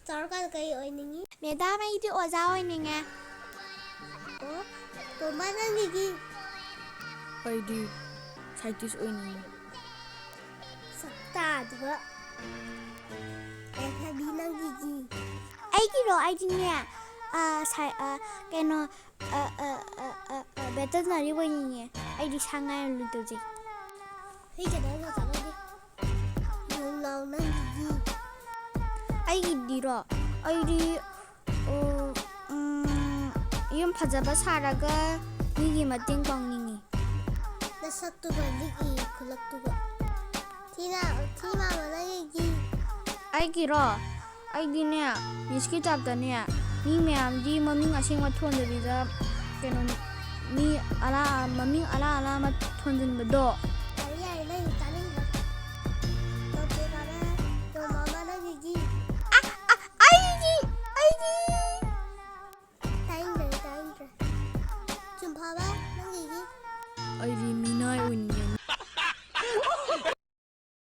ꯆꯥꯎꯔꯀꯥꯟꯗ ꯀꯩ ꯑꯣꯏꯅꯤꯡꯉꯤ? ꯃꯦꯗꯥꯝ ꯑꯩꯗꯤ ꯑꯣꯖꯥ ꯑꯣꯏꯅꯤꯡꯉꯦ꯫ ꯑꯣ ꯇꯣꯝꯕ ꯅꯪꯒꯤꯗꯤ? ꯑꯩꯗꯤ ꯁꯥꯏꯟꯇꯤꯁ ꯑꯣꯏꯅꯤꯡꯉꯤ꯫ ꯁꯛꯇꯥꯗꯨꯒ ꯂꯩꯁꯥꯕꯤ ꯅꯪꯒꯤꯗꯤ? ꯑꯩꯒꯤꯔꯣ ꯑꯩꯗꯤꯅꯦ ꯀꯩꯅꯣ ꯚꯦꯇꯅꯔꯤ ꯑꯣꯏꯅꯤꯡꯉꯦ꯫ ꯑꯩꯗꯤ ꯁꯥ ꯉꯥ ꯌꯥꯝ ꯂꯨꯅ ꯇꯧꯖꯩ꯫ ꯍꯨꯏꯒ ꯅꯪꯒ ꯆꯥꯟꯅꯗꯦ꯫ ꯅꯨꯡꯅꯥꯎ ꯅꯪꯒꯤꯗꯤ? ꯑꯩꯒꯤꯗꯤꯔꯣ ꯑꯩꯗꯤ ꯌꯨꯝ ꯐꯖꯕ ꯁꯥꯔꯒ ꯃꯤꯒꯤ ꯃꯇꯦꯡ ꯄꯥꯡꯅꯤꯡꯉꯤ꯫ ꯅꯁꯛꯇꯨꯒ ꯂꯤꯛꯏ ꯈꯨꯂꯛꯇꯨꯒ ꯊꯤ ꯃꯥꯟꯕ ꯅꯪꯒꯤꯗꯤ? ꯑꯩꯒꯤꯔꯣ ꯑꯩꯗꯤꯅꯦ ꯃꯤꯁꯀꯤ ꯇꯥꯏꯞꯇꯅꯦ ꯃꯤ ꯃꯌꯥꯝꯒꯤ ꯃꯃꯤꯡ ꯑꯁꯦꯡꯕ ꯊꯣꯟꯗꯕꯤꯗ ꯀꯩꯅꯣ ꯃꯃꯤꯡ ꯑꯔꯥ ꯊꯣꯟꯖꯤꯟꯕꯗꯣ꯫ ꯌꯥꯔꯦ ꯅꯪꯒꯤ ꯇꯥꯅꯤꯡꯗ꯭ꯔꯦ꯫ ꯇꯣꯝꯄꯣꯛꯕ ꯇꯣꯝꯃꯥꯃ ꯅꯪꯒꯤꯗꯤ? ꯑꯩꯒꯤ ꯇꯥꯅꯤꯡꯗ꯭ꯔꯦ꯫ ꯆꯨꯝꯐꯕ ꯅꯪꯒꯤꯗꯤ? ꯑꯩꯗꯤ ꯃꯤꯅꯥꯏ ꯑꯣꯏꯅꯤꯡꯉꯦ꯫